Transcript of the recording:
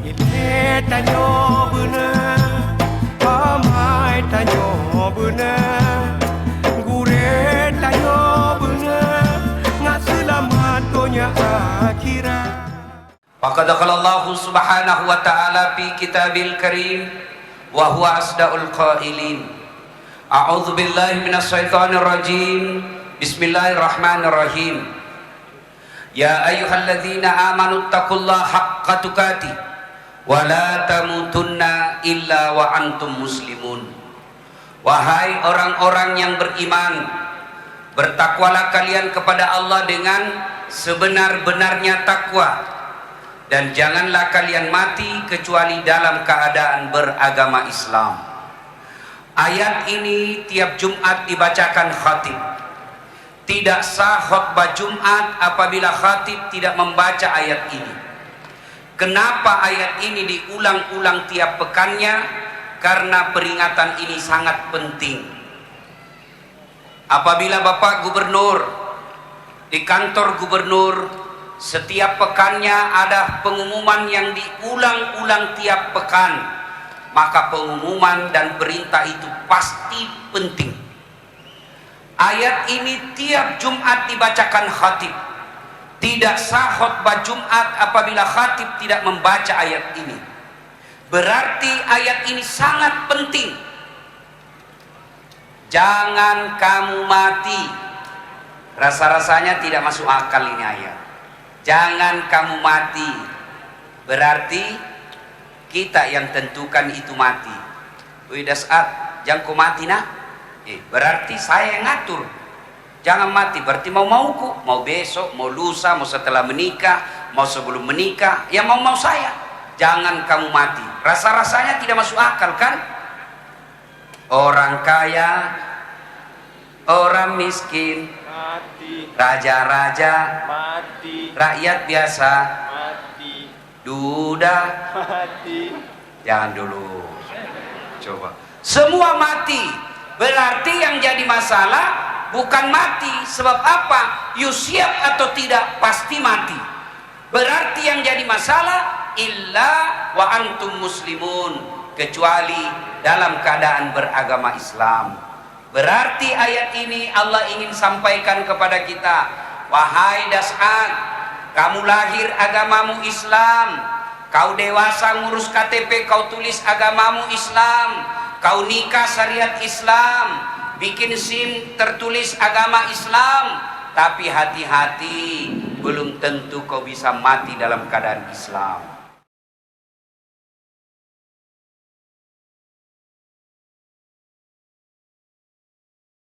Ile tanyo bener, pamai tanyo bener, gure tanyo bener, nggak selamat dunia akhirat. Faqad qala Allah subhanahu wa ta'ala fi kitabil karim wa huwa asdaqul qailin. A'udzu billahi minasy syaithanir rajim. Bismillahirrahmanirrahim. Ya ayyuhalladzina amanu taqullaha haqqa tuqatih wa la tamutunna illa wa antum muslimun. Wahai orang-orang yang beriman, bertakwalah kalian kepada Allah dengan sebenar-benarnya takwa, dan janganlah kalian mati kecuali dalam keadaan beragama Islam. Ayat ini tiap Jumat dibacakan khatib. Tidak sah khutbah Jumat apabila khatib tidak membaca ayat ini. Kenapa ayat ini diulang-ulang tiap pekannya? Karena peringatan ini sangat penting. Apabila Bapak Gubernur di kantor gubernur setiap pekannya ada pengumuman yang diulang-ulang tiap pekan, maka pengumuman dan perintah itu pasti penting. Ayat ini tiap Jumat dibacakan khatib. Tidak sah khutbah Jumat apabila khatib tidak membaca ayat ini. Berarti ayat ini sangat penting. Jangan kamu mati. Rasa-rasanya tidak masuk akal ini ayat. Jangan kamu mati. Berarti kita yang tentukan itu mati. Wida saat jangan kau mati nah. Berarti saya yang ngatur. Jangan mati. Berarti mauku, mau besok, mau lusa, mau setelah menikah, mau sebelum menikah, ya mau saya. Jangan kamu mati. Rasa-rasanya tidak masuk akal kan? Orang kaya, orang miskin, Mati, raja-raja, mati, rakyat biasa, mati, duda, mati. jangan dulu. Coba. Semua mati. Berarti yang jadi masalah bukan mati. Sebab apa? Siap atau tidak pasti mati. Berarti yang jadi masalah illa wa antum muslimun, kecuali dalam keadaan beragama Islam. Berarti ayat ini Allah ingin sampaikan kepada kita, wahai das'at, kamu lahir agamamu Islam, kau dewasa ngurus KTP kau tulis agamamu Islam, kau nikah syariat Islam, bikin SIM tertulis agama Islam, tapi hati-hati, belum tentu kau bisa mati dalam keadaan Islam.